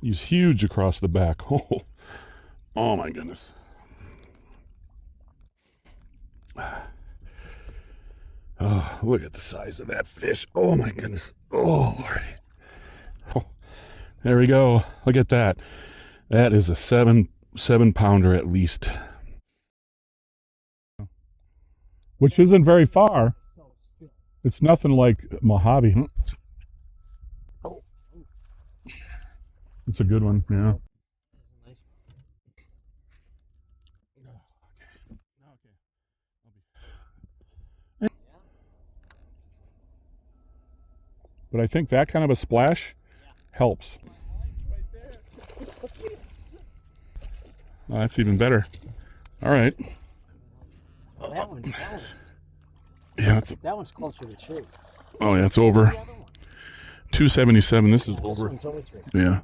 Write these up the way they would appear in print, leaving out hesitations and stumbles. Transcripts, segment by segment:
He's huge across the back. Oh, oh my goodness. Oh, look at the size of that fish. Oh my goodness. Oh, Lordy. Oh, there we go. Look at that. That is a seven pounder at least. Which isn't very far. It's nothing like Mojave. Oh. It's a good one, yeah. But I think that kind of a splash helps. Oh, that's even better. All right. That one. Yeah, That one's closer to 3. Oh, yeah, it's over. 277. This is over. This one's over 3. Yeah.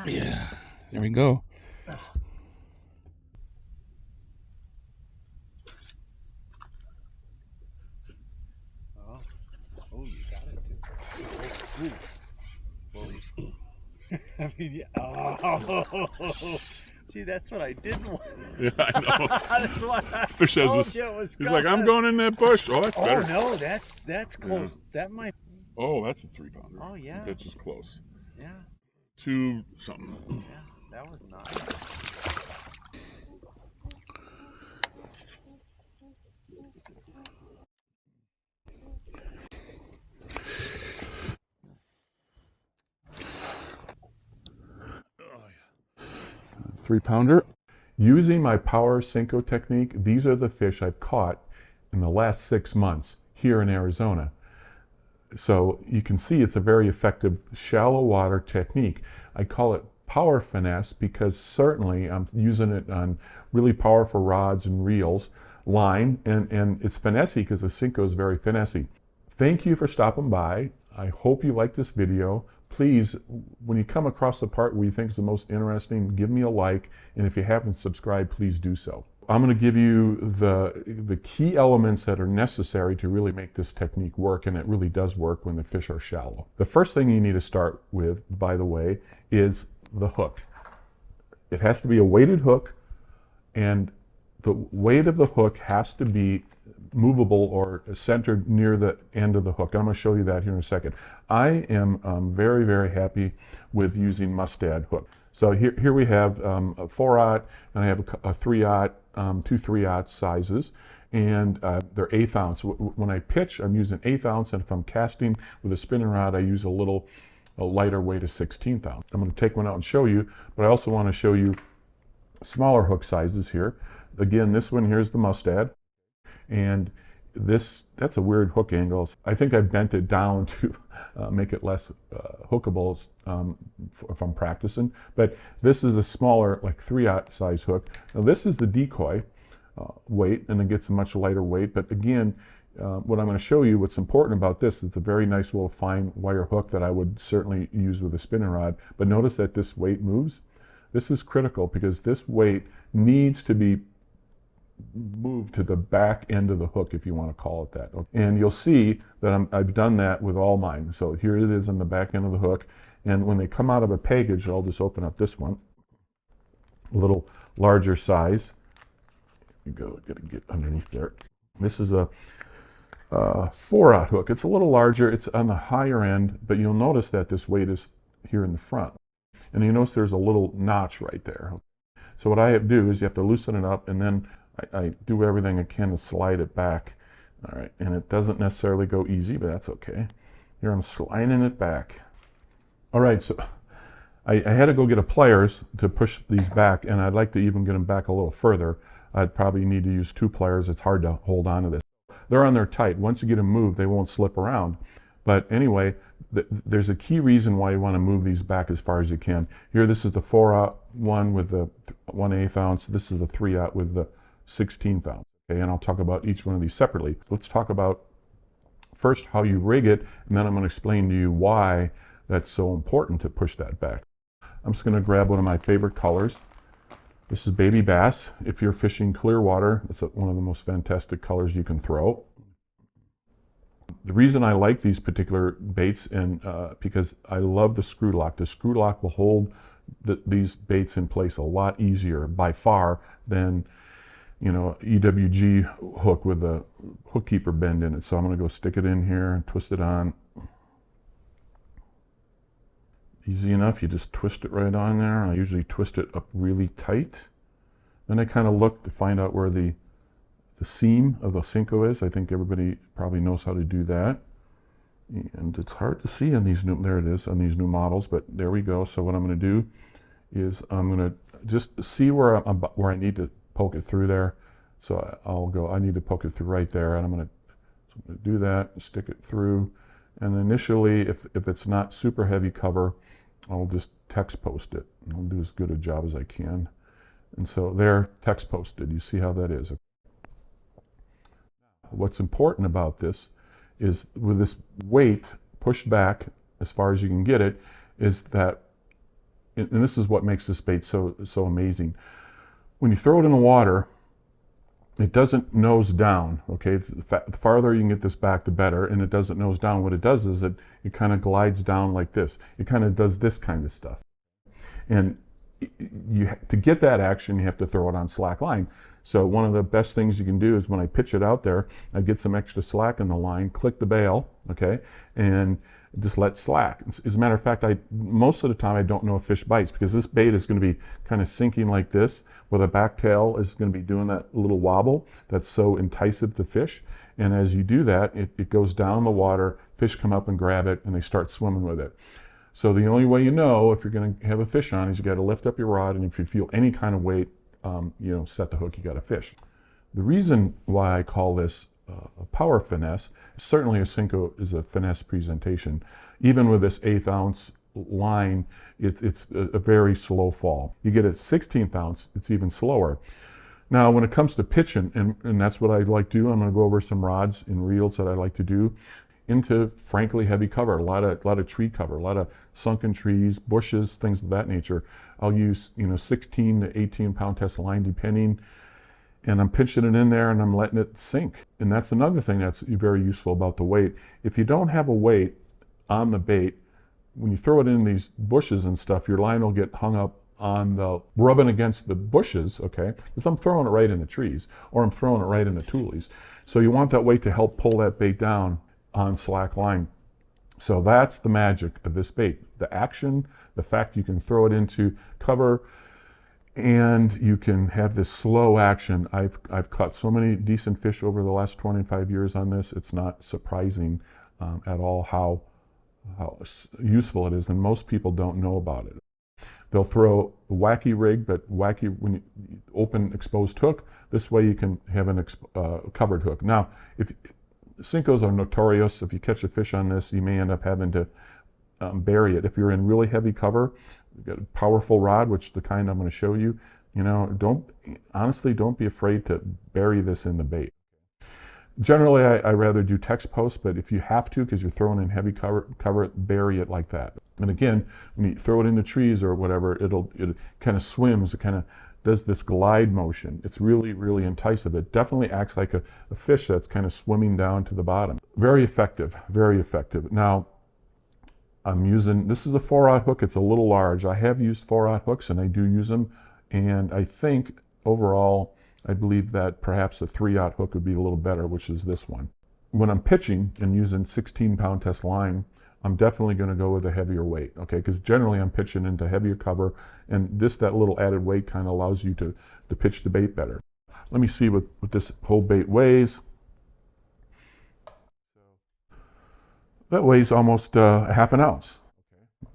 Yeah. There we go. Oh, you got it too. I mean, yeah. Oh. See, that's what I didn't want. Yeah, I know. That's what I Fish has told this. you it was He's like, I'm going in that bush. Oh, that's better. Oh no, that's close. Yeah. That might. Oh, that's a 3 pounder. Oh yeah. That's just close. Yeah. 2 something. Yeah, that was nice. Oh, yeah. 3 pounder. Using my Power Senko technique, these are the fish I've caught in the last 6 months here in Arizona. So you can see it's a very effective shallow water technique. I call it Power Finesse because certainly I'm using it on really powerful rods and reels, line, and it's finessey because the Senko is very finessey. Thank you for stopping by. I hope you liked this video. Please, when you come across the part where you think is the most interesting, give me a like, and if you haven't subscribed, please do so. I'm going to give you the key elements that are necessary to really make this technique work, and it really does work when the fish are shallow. The first thing you need to start with, by the way, is the hook. It has to be a weighted hook, and the weight of the hook has to be movable or centered near the end of the hook. I'm going to show you that here in a second. I am very, very happy with using Mustad hook. So here we have a 4/0, and I have a 3/0, 2 3/0 sizes, and they're 1/8 ounce. When I pitch, I'm using 1/8 ounce, and if I'm casting with a spinning rod, I use a lighter weight of 1/16 ounce. I'm going to take one out and show you, but I also want to show you smaller hook sizes here. Again, this one here's the Mustad, and that's a weird hook angle. I think I bent it down to make it less hookable if I'm practicing. But this is a smaller, like 3/0 size hook. Now this is the decoy weight, and it gets a much lighter weight. But again, what I'm going to show you, what's important about this, it's a very nice little fine wire hook that I would certainly use with a spinning rod. But notice that this weight moves. This is critical because this weight needs to be moved to the back end of the hook, if you want to call it that. And you'll see that I've done that with all mine. So here it is on the back end of the hook. And when they come out of a package, I'll just open up this one, a little larger size. You go, gotta get underneath there. This is a 4/0 hook. It's a little larger. It's on the higher end, but you'll notice that this weight is here in the front. And you notice there's a little notch right there. So what I have to do is you have to loosen it up, and then I do everything I can to slide it back. All right, and it doesn't necessarily go easy, but that's okay. Here I'm sliding it back. All right, so I had to go get a pliers to push these back, and I'd like to even get them back a little further. I'd probably need to use 2 pliers. It's hard to hold on to this. They're on there tight. Once you get them moved, they won't slip around. But anyway, there's a key reason why you want to move these back as far as you can. Here, this is the 4/0 one with the 1/8 ounce. This is the 3/0 with the 16th ounce. Okay, and I'll talk about each one of these separately. Let's talk about first how you rig it, and then I'm going to explain to you why that's so important to push that back. I'm just going to grab one of my favorite colors. This is baby bass. If you're fishing clear water, it's one of the most fantastic colors you can throw. The reason I like these particular baits, and because I love the screw lock. The screw lock will hold these baits in place a lot easier by far than, you know, EWG hook with a hook keeper bend in it. So I'm going to go stick it in here and twist it on. Easy enough, you just twist it right on there. I usually twist it up really tight. Then I kind of look to find out where the seam of the Senko is. I think everybody probably knows how to do that. And it's hard to see on these new, there it is, on these new models, but there we go. So what I'm going to do is I'm going to just see where I need to poke it through there. So I'll go, I need to poke it through right there, and I'm going to do that, stick it through. And initially, if it's not super heavy cover, I'll just text post it. I'll do as good a job as I can. And so there, text posted. You see how that is. What's important about this is with this weight pushed back as far as you can get it, is that, and this is what makes this bait so amazing. When you throw it in the water, it doesn't nose down, okay? The farther you can get this back, the better, and it doesn't nose down. What it does is it kind of glides down like this. It kind of does this kind of stuff. And to get that action, you have to throw it on slack line. So one of the best things you can do is when I pitch it out there, I get some extra slack in the line, click the bail, okay, and just let slack. As a matter of fact, most of the time I don't know if fish bites, because this bait is going to be kind of sinking like this, where the back tail is going to be doing that little wobble that's so enticing to fish. And as you do that, it goes down the water, fish come up and grab it, and they start swimming with it. So the only way you know if you're going to have a fish on is you got to lift up your rod, and if you feel any kind of weight, you know, set the hook, you got a fish. The reason why I call this a Power Finesse, certainly a Senko is a finesse presentation. Even with this 1/8 ounce line, it's a very slow fall. You get a 1/16 ounce, it's even slower. Now, when it comes to pitching, and that's what I like to do, I'm going to go over some rods and reels that I like to do into frankly heavy cover, a lot of tree cover, a lot of sunken trees, bushes, things of that nature. I'll use, you know, 16 to 18 pound test line depending, and I'm pitching it in there and I'm letting it sink. And that's another thing that's very useful about the weight. If you don't have a weight on the bait, when you throw it in these bushes and stuff, your line will get hung up on the rubbing against the bushes, okay? Because I'm throwing it right in the trees, or I'm throwing it right in the tulies. So you want that weight to help pull that bait down on slack line. So that's the magic of this bait. The action, the fact you can throw it into cover, and you can have this slow action. I've caught so many decent fish over the last 25 years on this. It's not surprising at all how useful it is, and most people don't know about it. They'll throw a wacky rig, but wacky when you open exposed hook. This way you can have an covered hook. Now, if Senkos are notorious. If you catch a fish on this, you may end up having to bury it. If you're in really heavy cover, you've got a powerful rod, which the kind I'm going to show you, you know, honestly, don't be afraid to bury this in the bait. Generally, I rather do text post, but if you have to, because you're throwing in heavy cover it, bury it like that. And again, when you throw it in the trees or whatever, it kind of swims, it kind of does this glide motion. It's really, really enticing. It definitely acts like a fish that's kind of swimming down to the bottom. Very effective, very effective. Now, I'm using, this is a 4/0 hook. It's a little large. I have used 4/0 hooks, and I do use them. And I think overall, I believe that perhaps a 3/0 hook would be a little better, which is this one. When I'm pitching and using 16 pound test line, I'm definitely going to go with a heavier weight, okay? Because generally I'm pitching into heavier cover, and that little added weight kind of allows you to pitch the bait better. Let me see what this whole bait weighs. That weighs almost 1/2 ounce.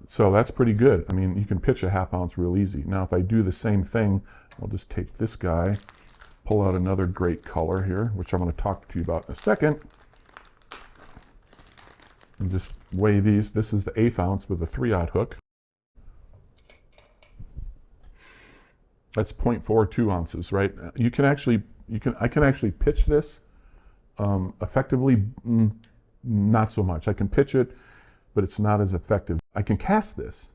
So that's pretty good. I mean, you can pitch a 1/2 ounce real easy. Now, if I do the same thing, I'll just take this guy, pull out another great color here, which I'm going to talk to you about in a second. And just weigh these. This is the 1/8 ounce with a 3/0 hook. That's 0.42 ounces, right? I can actually pitch this effectively. Not so much. I can pitch it, but it's not as effective. I can cast this.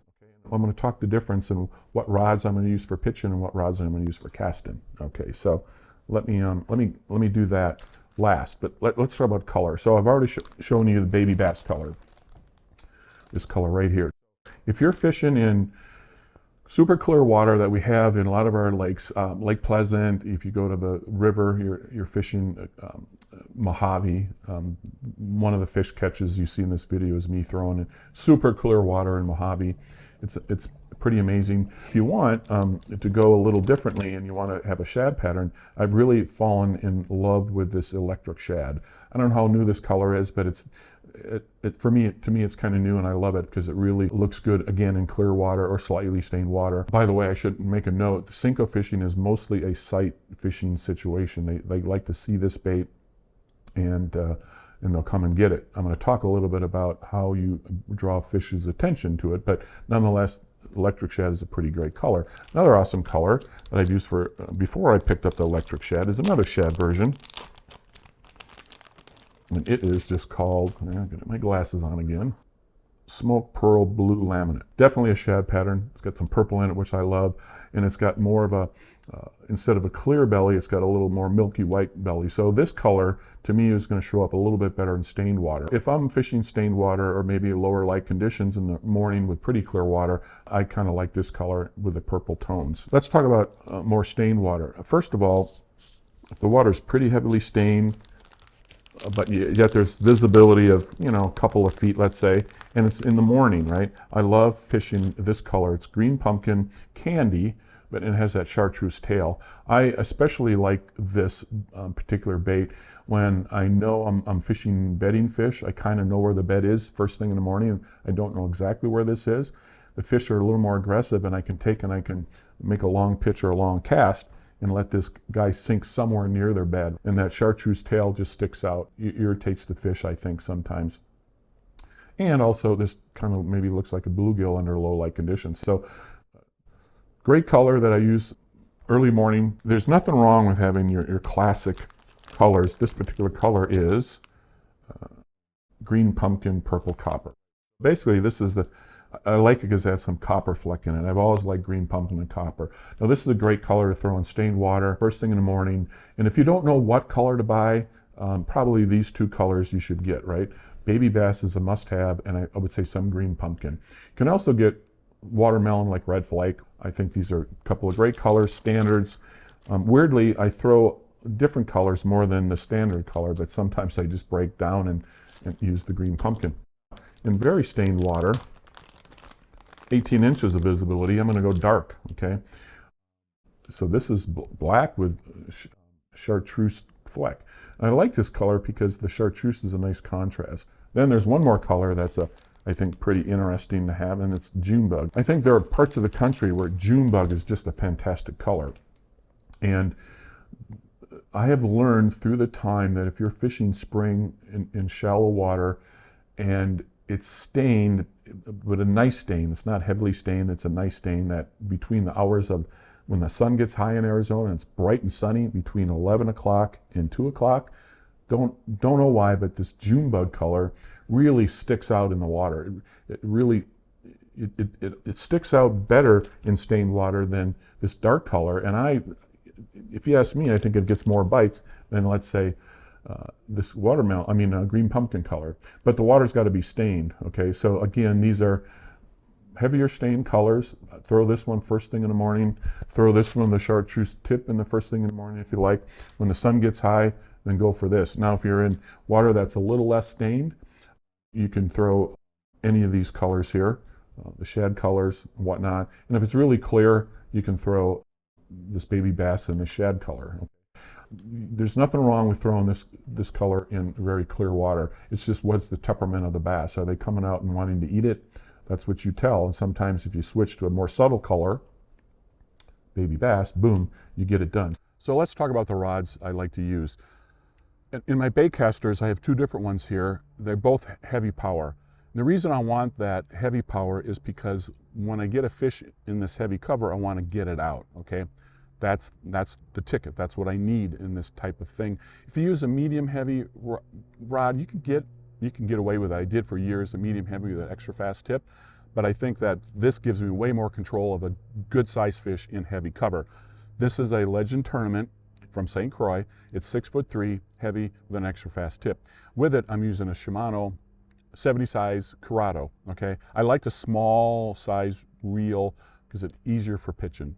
I'm going to talk the difference in what rods I'm going to use for pitching and what rods I'm going to use for casting. Okay, so let me do that last. But let's talk about color. So I've already shown you the baby bass color. This color right here. If you're fishing in super clear water that we have in a lot of our lakes. Lake Pleasant, if you go to the river, you're fishing Mojave. One of the fish catches you see in this video is me throwing it. Super clear water in Mojave. It's pretty amazing. If you want to go a little differently and you want to have a shad pattern, I've really fallen in love with this electric shad. I don't know how new this color is, but to me it's kind of new, and I love it because it really looks good, again, in clear water or slightly stained water. By the way, I should make a note, Senko fishing is mostly a sight fishing situation. They like to see this bait, and they'll come and get it. I'm going to talk a little bit about how you draw fish's attention to it, but nonetheless, electric shad is a pretty great color. Another awesome color that I've used for before I picked up the electric shad is another shad version. And it is just called, I'm gonna get my glasses on again, Smoke Pearl Blue Laminate. Definitely a shad pattern. It's got some purple in it, which I love, and it's got more of a, instead of a clear belly, it's got a little more milky white belly. So this color, to me, is gonna show up a little bit better in stained water. If I'm fishing stained water or maybe lower light conditions in the morning with pretty clear water, I kind of like this color with the purple tones. Let's talk about more stained water. First of all, if the water's pretty heavily stained, but yet there's visibility of, a couple of feet, let's say, and it's in the morning, right? I love fishing this color. It's green pumpkin candy, but it has that chartreuse tail. I especially like this particular bait when I know I'm fishing bedding fish. I kind of know where the bed is first thing in the morning, and I don't know exactly where this is. The fish are a little more aggressive, and I can make a long pitch or a long cast and let this guy sink somewhere near their bed. And that chartreuse tail just sticks out. It irritates the fish, I think, sometimes. And also this kind of maybe looks like a bluegill under low light conditions. So great color that I use early morning. There's nothing wrong with having your classic colors. This particular color is green pumpkin purple copper. Basically, this is I like it because it has some copper fleck in it. I've always liked green pumpkin and copper. Now this is a great color to throw in stained water first thing in the morning. And if you don't know what color to buy, probably these two colors you should get, right? Baby bass is a must-have, and I would say some green pumpkin. You can also get watermelon like red flake. I think these are a couple of great colors, standards. Weirdly, I throw different colors more than the standard color, but sometimes I just break down and use the green pumpkin. In very stained water, 18 inches of visibility, I'm going to go dark, okay? So this is black with chartreuse fleck. And I like this color because the chartreuse is a nice contrast. Then there's one more color that's I think pretty interesting to have, and it's Junebug. I think there are parts of the country where Junebug is just a fantastic color. And I have learned through the time that if you're fishing spring in shallow water and it's stained, but a nice stain. It's not heavily stained, it's a nice stain that between the hours of when the sun gets high in Arizona and it's bright and sunny between 11 o'clock and 2 o'clock, don't know why, but this Junebug color really sticks out in the water. It sticks out better in stained water than this dark color. And if you ask me, I think it gets more bites than, let's say, this green pumpkin color, but the water's got to be stained. Okay, so again, these are heavier stained colors. Throw this one first thing in the morning. Throw this one, the chartreuse tip, in the first thing in the morning if you like. When the sun gets high, then go for this. Now, if you're in water that's a little less stained, you can throw any of these colors here, the shad colors, and whatnot. And if it's really clear, you can throw this baby bass in the shad color. There's nothing wrong with throwing this color in very clear water. It's just, what's the temperament of the bass? Are they coming out and wanting to eat it? That's what you tell. And sometimes if you switch to a more subtle color, baby bass, boom, you get it done. So let's talk about the rods I like to use. In my bait casters, I have two different ones here. They're both heavy power. And the reason I want that heavy power is because when I get a fish in this heavy cover, I want to get it out, okay? That's the ticket. That's what I need in this type of thing. If you use a medium heavy rod, you can get away with it. I did for years, a medium heavy with an extra fast tip, but I think that this gives me way more control of a good size fish in heavy cover. This is a Legend Tournament from St. Croix. It's 6'3", heavy with an extra fast tip. With it, I'm using a Shimano 70 size Curado, okay? I liked a small size reel because it's easier for pitching.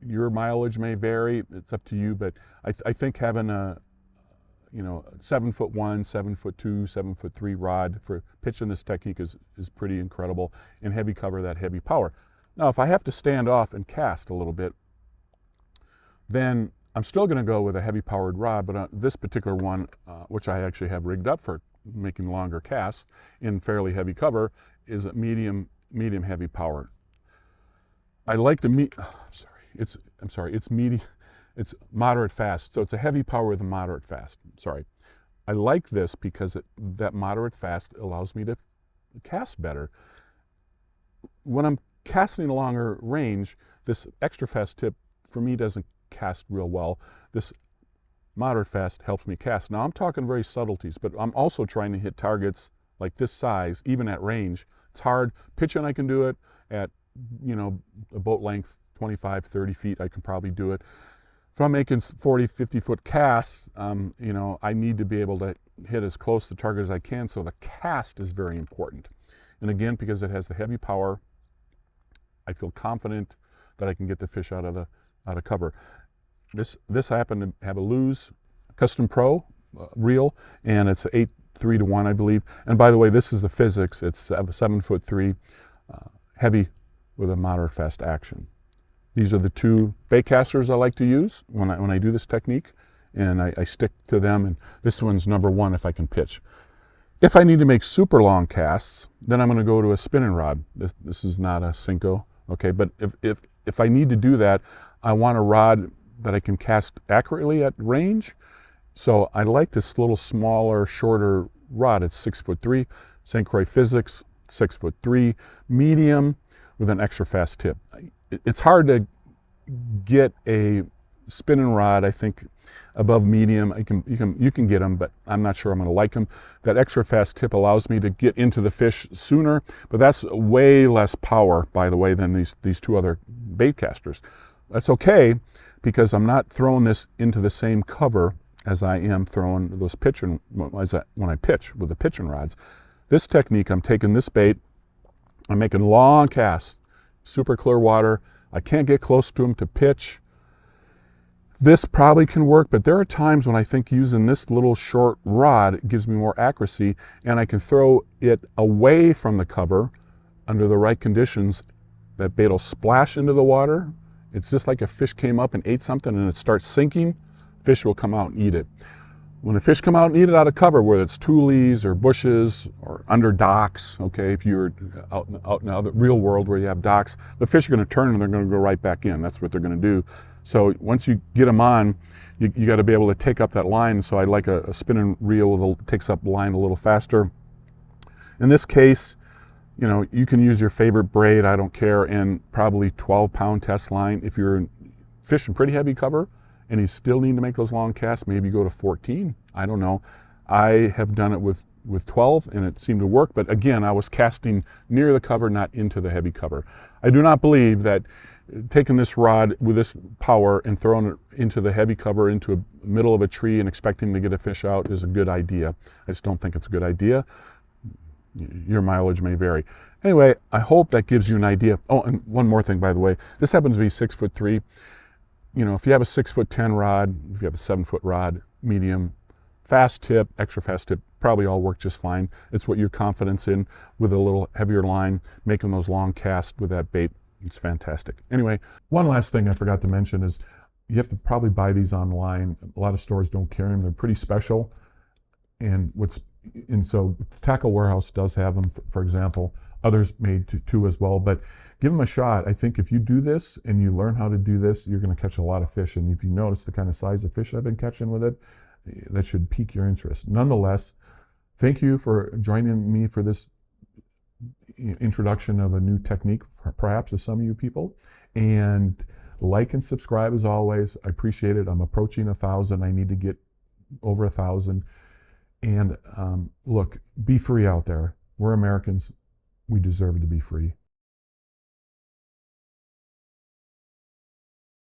Your mileage may vary, it's up to you, but I think having a 7'1", 7'2", 7'3" rod for pitching this technique is pretty incredible, and heavy cover, that heavy power. Now, if I have to stand off and cast a little bit, then I'm still going to go with a heavy powered rod, but this particular one, which I actually have rigged up for making longer casts in fairly heavy cover, is a medium heavy power. I like the it's moderate fast, so it's a heavy power with a moderate fast. I like this because that moderate fast allows me to cast better. When I'm casting a longer range, this extra fast tip for me doesn't cast real well. This moderate fast helps me cast. Now I'm talking very subtleties, but I'm also trying to hit targets like this size, even at range. It's hard. Pitching, I can do it at, a boat length, 25, 30 feet, I can probably do it. If I'm making 40, 50 foot casts, I need to be able to hit as close to the target as I can, so the cast is very important. And again, because it has the heavy power, I feel confident that I can get the fish out of cover. This I happen to have a Lew's Custom Pro reel, and it's 8-3-1, I believe. And by the way, this is the physics. It's 7'3", heavy with a moderate fast action. These are the two bait casters I like to use when I do this technique, and I stick to them, and this one's number one if I can pitch. If I need to make super long casts, then I'm going to go to a spinning rod. This is not a Senko, okay? But if I need to do that, I want a rod that I can cast accurately at range. So I like this little smaller, shorter rod. It's 6'3", Senko physics, 6'3", medium with an extra fast tip. It's hard to get a spinning rod, I think, above medium. You can get them, but I'm not sure I'm going to like them. That extra fast tip allows me to get into the fish sooner, but that's way less power, by the way, than these two other bait casters. That's okay, because I'm not throwing this into the same cover as I am throwing those pitching, when I pitch with the pitching rods. This technique, I'm taking this bait, I'm making long casts, super clear water. I can't get close to them to pitch. This probably can work, but there are times when I think using this little short rod gives me more accuracy, and I can throw it away from the cover under the right conditions. That bait will splash into the water. It's just like a fish came up and ate something and it starts sinking, fish will come out and eat it. When the fish come out and eat it out of cover, whether it's tules or bushes or under docks, okay, if you're out in the real world where you have docks, the fish are going to turn and they're going to go right back in. That's what they're going to do. So once you get them on, you got to be able to take up that line. So I like a spinning reel that takes up line a little faster. In this case, you can use your favorite braid, I don't care, and probably 12-pound test line. If you're fishing pretty heavy cover and you still need to make those long casts, maybe go to 14. I don't know. I have done it with 12 and it seemed to work, but again, I was casting near the cover, not into the heavy cover. I do not believe that taking this rod with this power and throwing it into the heavy cover, into the middle of a tree and expecting to get a fish out is a good idea. I just don't think it's a good idea. Your mileage may vary. Anyway, I hope that gives you an idea. Oh, and one more thing, by the way. This happens to be 6'3". If you have a 6'10" rod, if you have a 7-foot rod, medium, fast tip, extra fast tip, probably all work just fine. It's what your confidence in with a little heavier line, making those long casts with that bait. It's fantastic. Anyway, one last thing I forgot to mention is you have to probably buy these online. A lot of stores don't carry them. They're pretty special. And so Tackle Warehouse does have them, for example. Others made too as well, but give them a shot. I think if you do this and you learn how to do this, you're going to catch a lot of fish. And if you notice the kind of size of fish I've been catching with it, that should pique your interest. Nonetheless, thank you for joining me for this introduction of a new technique, perhaps to some of you people. And like and subscribe as always. I appreciate it. I'm approaching 1,000. I need to get over 1,000. And look, be free out there. We're Americans. We deserve to be free.